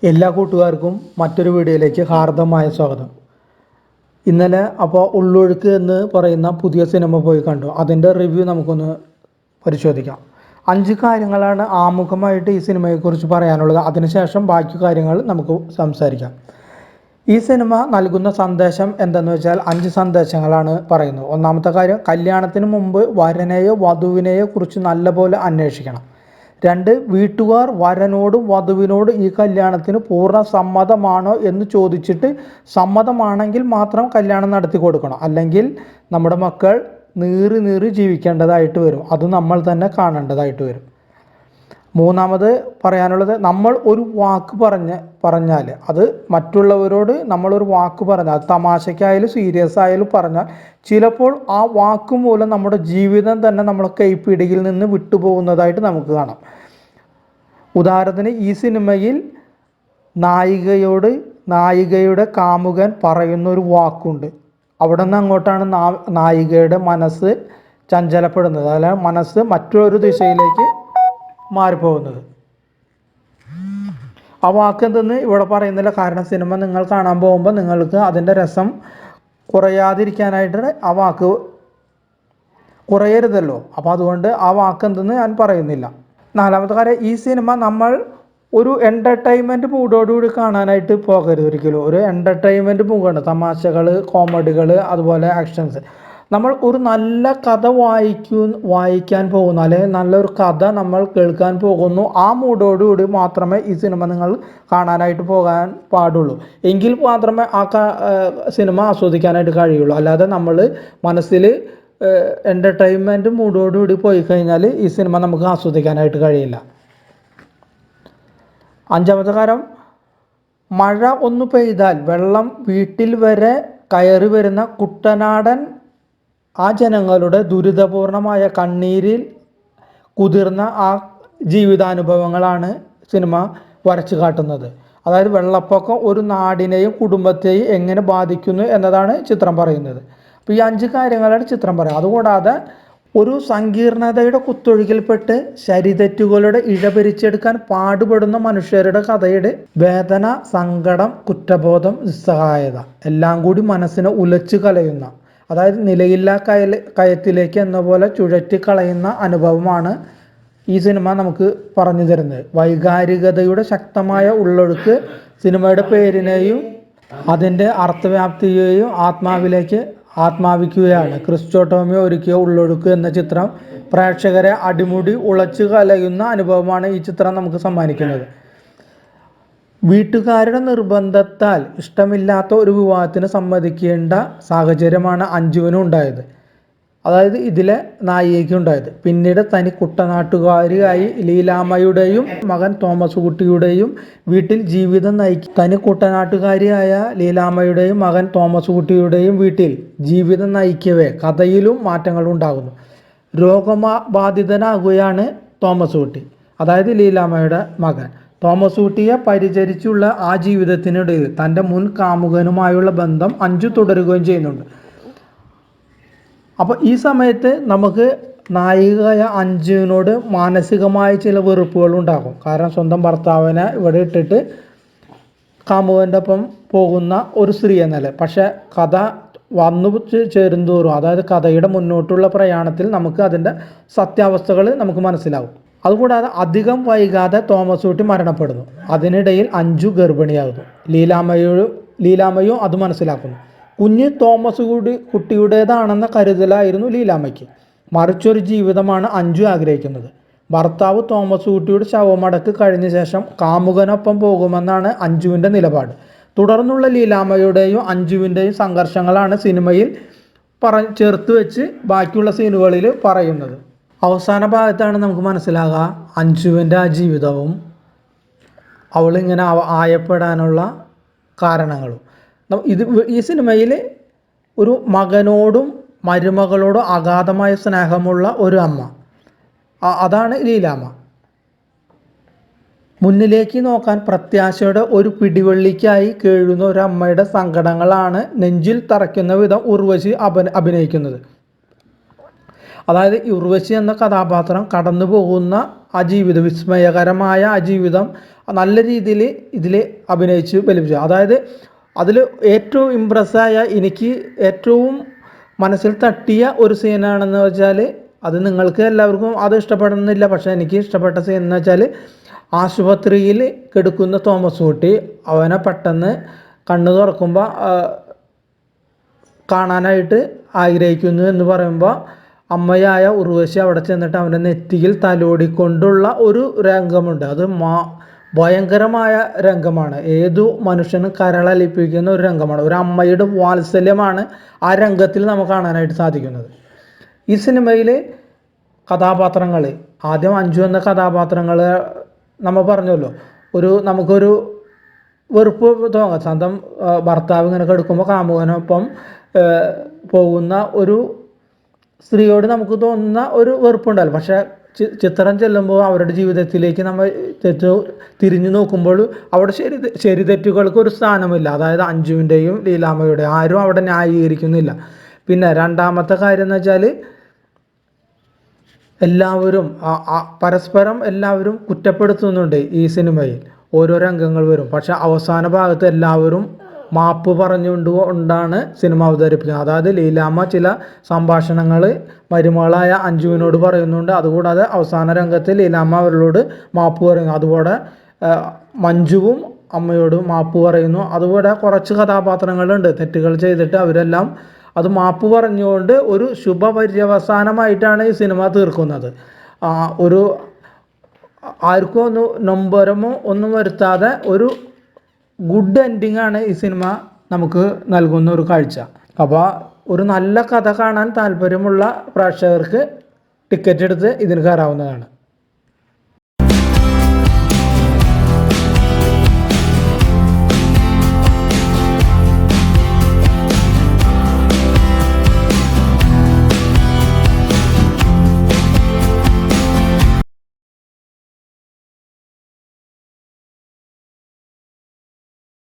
എല്ലാ കൂട്ടുകാർക്കും മറ്റൊരു വീഡിയോയിലേക്ക് ഹാർദമായ സ്വാഗതം. ഇന്നലെ ഉള്ളൊഴുക്ക് എന്ന് പറയുന്ന പുതിയ സിനിമ പോയി കണ്ടു. അതിൻ്റെ റിവ്യൂ നമുക്കൊന്ന് പരിശോധിക്കാം. 5 കാര്യങ്ങളാണ് ആമുഖമായിട്ട് ഈ സിനിമയെക്കുറിച്ച് പറയാനുള്ളത്. അതിനുശേഷം ബാക്കി കാര്യങ്ങൾ നമുക്ക് സംസാരിക്കാം. ഈ സിനിമ നൽകുന്ന സന്ദേശം എന്തെന്ന് വെച്ചാൽ 5 സന്ദേശങ്ങളാണ് പറയുന്നത്. ഒന്നാമത്തെ കാര്യം, കല്യാണത്തിന് മുമ്പ് വരനെയോ വധുവിനെയോ കുറിച്ച് നല്ലപോലെ അന്വേഷിക്കണം. 2, വീട്ടുകാർ വരനോടും വധുവിനോടും ഈ കല്യാണത്തിന് പൂർണ്ണ സമ്മതമാണോ എന്ന് ചോദിച്ചിട്ട് സമ്മതമാണെങ്കിൽ മാത്രം കല്യാണം നടത്തി കൊടുക്കണം. അല്ലെങ്കിൽ നമ്മുടെ മക്കൾ നീറി ജീവിക്കേണ്ടതായിട്ട് വരും. അത് നമ്മൾ തന്നെ കാണേണ്ടതായിട്ട് വരും. മൂന്നാമത് പറയാനുള്ളത്, നമ്മൾ ഒരു വാക്ക് പറഞ്ഞാൽ അത് മറ്റുള്ളവരോട് നമ്മളൊരു വാക്ക് പറഞ്ഞാൽ, തമാശയ്ക്കായാലും സീരിയസ് ആയാലും പറഞ്ഞാൽ ചിലപ്പോൾ ആ വാക്ക് മൂലം നമ്മുടെ ജീവിതം തന്നെ നമ്മളെ കൈപ്പിടിയിൽ നിന്ന് വിട്ടുപോകുന്നതായിട്ട് നമുക്ക് കാണാം. ഉദാഹരണത്തിന്, ഈ സിനിമയിൽ നായികയുടെ കാമുകൻ പറയുന്നൊരു വാക്കുണ്ട്. അവിടെ നിന്ന് അങ്ങോട്ടാണ് നായികയുടെ മനസ്സ് ചഞ്ചലപ്പെടുന്നത്, അല്ല മനസ്സ് മറ്റൊരു ദിശയിലേക്ക് മാറിപ്പോകുന്നത്. ആ വാക്ക് എന്തെന്ന് ഇവിടെ പറയുന്നില്ല. കാരണം സിനിമ നിങ്ങൾ കാണാൻ പോകുമ്പോൾ നിങ്ങൾക്ക് അതിൻ്റെ രസം കുറയാതിരിക്കാനായിട്ട് ആ വാക്ക് കുറയരുതല്ലോ. അപ്പോൾ അതുകൊണ്ട് ആ വാക്ക് എന്തെന്ന് ഞാൻ പറയുന്നില്ല. നാലാമത്തെ കാര്യം, ഈ സിനിമ നമ്മൾ ഒരു എൻ്റർടൈൻമെൻറ്റ് മൂഡോടുകൂടി കാണാനായിട്ട് പോകരുത് ഒരിക്കലും. ഒരു എൻ്റർടൈൻമെൻറ്റ് മൂഡാണ്. തമാശകൾ, കോമഡികൾ, അതുപോലെ ആക്ഷൻസ്. നമ്മൾ ഒരു നല്ല കഥ വായിക്കാൻ പോകുന്നു, അല്ലെങ്കിൽ നല്ലൊരു കഥ നമ്മൾ കേൾക്കാൻ പോകുന്നു. ആ മൂഡോടുകൂടി മാത്രമേ ഈ സിനിമ നിങ്ങൾ കാണാനായിട്ട് പോകാൻ പാടുള്ളൂ. എങ്കിൽ മാത്രമേ ആ സിനിമ ആസ്വദിക്കാനായിട്ട് കഴിയുള്ളൂ. അല്ലാതെ നമ്മൾ മനസ്സിൽ എൻ്റർടൈൻമെൻറ്റ് മൂഡോടുകൂടി പോയി കഴിഞ്ഞാൽ ഈ സിനിമ നമുക്ക് ആസ്വദിക്കാനായിട്ട് കഴിയില്ല. അഞ്ചാമത്തെ കാര്യം, മഴ ഒന്ന് പെയ്താൽ വെള്ളം വീട്ടിൽ വരെ കയറി വരുന്ന കുട്ടനാടൻ ആ ജനങ്ങളുടെ ദുരിതപൂർണമായ കണ്ണീരിൽ കുതിർന്ന ആ ജീവിതാനുഭവങ്ങളാണ് സിനിമ വരച്ചു കാട്ടുന്നത്. അതായത് വെള്ളപ്പൊക്കം ഒരു നാടിനെയും കുടുംബത്തെയും എങ്ങനെ ബാധിക്കുന്നു എന്നതാണ് ചിത്രം പറയുന്നത്. അപ്പോൾ ഈ 5 കാര്യങ്ങളാണ് ചിത്രം പറയുക. അതുകൂടാതെ ഒരു സങ്കീർണതയുടെ കുത്തൊഴുകിൽപ്പെട്ട് ശരിതെറ്റുകളുടെ ഇഴപിരിച്ചെടുക്കാൻ പാടുപെടുന്ന മനുഷ്യരുടെ കഥയുടെ വേദന, സങ്കടം, കുറ്റബോധം, നിസ്സഹായത എല്ലാം കൂടി മനസ്സിനെ ഉലച്ചു കലയുന്ന, അതായത് നിലയില്ലാ കയത്തിലേക്ക് എന്ന പോലെ ചുഴറ്റിക്കളയുന്ന അനുഭവമാണ് ഈ സിനിമ നമുക്ക് പറഞ്ഞു തരുന്നത്. വൈകാരികതയുടെ ശക്തമായ ഉള്ളൊഴുക്ക് സിനിമയുടെ പേരിനെയും അതിൻ്റെ അർത്ഥവ്യാപ്തിയെയും ആത്മാവിക്കുകയാണ്. ക്രിസ്റ്റോ ടോമിയോ ഒരുക്കിയ ഉള്ളൊഴുക്ക് എന്ന ചിത്രം പ്രേക്ഷകരെ അടിമുടി ഉളച്ചു കലയുന്ന അനുഭവമാണ് ഈ ചിത്രം നമുക്ക് സമ്മാനിക്കുന്നത്. വീട്ടുകാരുടെ നിർബന്ധത്താൽ ഇഷ്ടമില്ലാത്ത ഒരു വിവാഹത്തിന് സമ്മതിക്കേണ്ട സാഹചര്യമാണ് അഞ്ജുവിനും ഉണ്ടായത്, അതായത് ഇതിലെ നായികയ്ക്ക് ഉണ്ടായത്. പിന്നീട് തനി കുട്ടനാട്ടുകാരിയായി ലീലാമ്മയുടെയും മകൻ തോമസ് കുട്ടിയുടെയും വീട്ടിൽ ജീവിതം തനി കുട്ടനാട്ടുകാരിയായ ലീലാമ്മയുടെയും മകൻ തോമസ് കുട്ടിയുടെയും വീട്ടിൽ ജീവിതം നയിക്കവേ കഥയിലും മാറ്റങ്ങൾ ഉണ്ടാകുന്നു. രോഗബാധിതനാകുകയാണ് തോമസ് കുട്ടി, അതായത് ലീലാമ്മയുടെ മകൻ. തോമസ് കുട്ടിയെ പരിചരിച്ചുള്ള ആ ജീവിതത്തിനിടയിൽ തൻ്റെ മുൻ കാമുകനുമായുള്ള ബന്ധം അഞ്ജു തുടരുകയും ചെയ്യുന്നുണ്ട്. അപ്പോൾ ഈ സമയത്ത് നമുക്ക് നായികയായ അഞ്ജുവിനോട് മാനസികമായ ചില വെറുപ്പുകൾ ഉണ്ടാകും. കാരണം സ്വന്തം ഭർത്താവിനെ ഇവിടെ ഇട്ടിട്ട് കാമുകൻ്റെ ഒപ്പം പോകുന്ന ഒരു സ്ത്രീ എന്നല്ല. പക്ഷേ കഥ വന്നു ചേരുന്തോറും, അതായത് കഥയുടെ മുന്നോട്ടുള്ള പ്രയാണത്തിൽ നമുക്ക് അതിൻ്റെ സത്യാവസ്ഥകൾ നമുക്ക് മനസ്സിലാവും. അതുകൂടാതെ അധികം വൈകാതെ തോമസ് കുട്ടി മരണപ്പെടുന്നു. അതിനിടയിൽ അഞ്ജു ഗർഭിണിയാകുന്നു. ലീലാമ്മയും അത് മനസ്സിലാക്കുന്നു. കുഞ്ഞ് തോമസ് കുട്ടിയുടേതാണെന്ന കരുതലായിരുന്നു ലീലാമ്മയ്ക്ക്. മറിച്ചൊരു ജീവിതമാണ് അഞ്ജു ആഗ്രഹിക്കുന്നത്. ഭർത്താവ് തോമസ് കുട്ടിയുടെ ശവമടക്ക് കഴിഞ്ഞ ശേഷം കാമുകനൊപ്പം പോകുമെന്നാണ് അഞ്ജുവിൻ്റെ നിലപാട്. തുടർന്നുള്ള ലീലാമ്മയുടെയും അഞ്ജുവിൻ്റെയും സംഘർഷങ്ങളാണ് സിനിമയിൽ ചേർത്ത് വെച്ച് ബാക്കിയുള്ള സീനുകളിൽ പറയുന്നത്. അവസാന ഭാഗത്താണ് നമുക്ക് മനസ്സിലാകുക അഞ്ജുവിൻ്റെ ആ ജീവിതവും അവളിങ്ങനെ ആയപ്പെടാനുള്ള കാരണങ്ങളും. ഈ സിനിമയിൽ ഒരു മകനോടും മരുമകളോടും അഗാധമായ സ്നേഹമുള്ള ഒരു അമ്മ, അതാണ് ലീലാമ്മ. മുന്നിലേക്ക് നോക്കാൻ പ്രത്യാശയുടെ ഒരു പിടിവള്ളിക്കായി കേഴുന്ന ഒരു അമ്മയുടെ സങ്കടങ്ങളാണ് നെഞ്ചിൽ തറയ്ക്കുന്ന വിധം ഉർവശി അഭിനയിക്കുന്നത്. അതായത് ഉർവശി എന്ന കഥാപാത്രം കടന്നു പോകുന്ന ആ ജീവിതം, വിസ്മയകരമായ ആ ജീവിതം നല്ല രീതിയിൽ ഇതിൽ അഭിനയിച്ച് ഫലിപ്പിച്ചു. അതായത് അതിൽ ഏറ്റവും ഇമ്പ്രസ്സായ, എനിക്ക് ഏറ്റവും മനസ്സിൽ തട്ടിയ ഒരു സീനാണെന്ന് വെച്ചാൽ, അത് നിങ്ങൾക്ക് എല്ലാവർക്കും അത് ഇഷ്ടപ്പെടുന്നില്ല, പക്ഷേ എനിക്ക് ഇഷ്ടപ്പെട്ട സീൻ എന്ന് വെച്ചാൽ, ആശുപത്രിയിൽ കിടക്കുന്ന തോമസ് കുട്ടി അവനെ പെട്ടെന്ന് കണ്ണ് തുറക്കുമ്പോൾ കാണാനായിട്ട് ആഗ്രഹിക്കുന്നു എന്ന് പറയുമ്പോൾ അമ്മയായ ഉർവശി അവിടെ ചെന്നിട്ട് അവൻ്റെ നെറ്റിയിൽ തലോടിക്കൊണ്ടുള്ള ഒരു രംഗമുണ്ട്. അത് ഭയങ്കരമായ രംഗമാണ്. ഏതു മനുഷ്യനും കരളലിപ്പിക്കുന്ന ഒരു രംഗമാണ്. ഒരു അമ്മയുടെ വാത്സല്യമാണ് ആ രംഗത്തിൽ നമുക്ക് കാണാനായിട്ട് സാധിക്കുന്നത്. ഈ സിനിമയിൽ കഥാപാത്രങ്ങൾ, ആദ്യം അഞ്ജു എന്ന കഥാപാത്രങ്ങൾ നമ്മൾ പറഞ്ഞല്ലോ, നമുക്കൊരു വെറുപ്പ് തോന്നാം. സ്വന്തം ഭർത്താവ് ഇങ്ങനെ കിടക്കുമ്പോൾ കാമുകനൊപ്പം പോകുന്ന ഒരു സ്ത്രീയോട് നമുക്ക് തോന്നുന്ന ഒരു വെറുപ്പുണ്ടല്ലോ. പക്ഷേ ചിത്രം ചെല്ലുമ്പോൾ അവരുടെ ജീവിതത്തിലേക്ക് നമ്മൾ തിരിഞ്ഞു നോക്കുമ്പോൾ അവിടെ ശരി തെറ്റുകൾക്ക് ഒരു സ്ഥാനമില്ല. അതായത് അഞ്ജുവിൻ്റെയും ലീലാമ്മയുടെയും ആരും അവിടെ ന്യായീകരിക്കുന്നില്ല. പിന്നെ രണ്ടാമത്തെ കാര്യം എന്ന് വെച്ചാൽ, എല്ലാവരും പരസ്പരം എല്ലാവരും കുറ്റപ്പെടുത്തുന്നുണ്ട് ഈ സിനിമയിൽ. ഓരോ രംഗങ്ങൾ വരും, പക്ഷെ അവസാന ഭാഗത്ത് എല്ലാവരും മാപ്പ് പറഞ്ഞുകൊണ്ടാണ് സിനിമ അവതരിപ്പിക്കുന്നത്. അതായത് ലീലാമ്മ ചില സംഭാഷണങ്ങൾ മരുമകളായ അഞ്ജുവിനോട് പറയുന്നുണ്ട്. അതുകൂടാതെ അവസാന രംഗത്ത് ലീലാമ്മ അവരോട് മാപ്പ് പറയുന്നു. അതുപോലെ മഞ്ജുവും അമ്മയോട് മാപ്പ് പറയുന്നു. അതുപോലെ കുറച്ച് കഥാപാത്രങ്ങളുണ്ട് തെറ്റുകൾ ചെയ്തിട്ട് അവരെല്ലാം അത് മാപ്പ് പറഞ്ഞുകൊണ്ട് ഒരു ശുഭപര്യവസാനമായിട്ടാണ് ഈ സിനിമ തീർക്കുന്നത്. ഒരു ആർക്കും നൊമ്പരമോ ഒന്നും വരുത്താതെ ഒരു ഗുഡ് എൻഡിങ് ആണ് ഈ സിനിമ നമുക്ക് നൽകുന്ന ഒരു കാഴ്ച. അപ്പോൾ ഒരു നല്ല കഥ കാണാൻ താല്പര്യമുള്ള പ്രേക്ഷകർക്ക് ടിക്കറ്റ് എടുത്ത് ഇതിന് കയറാവുന്നതാണ്.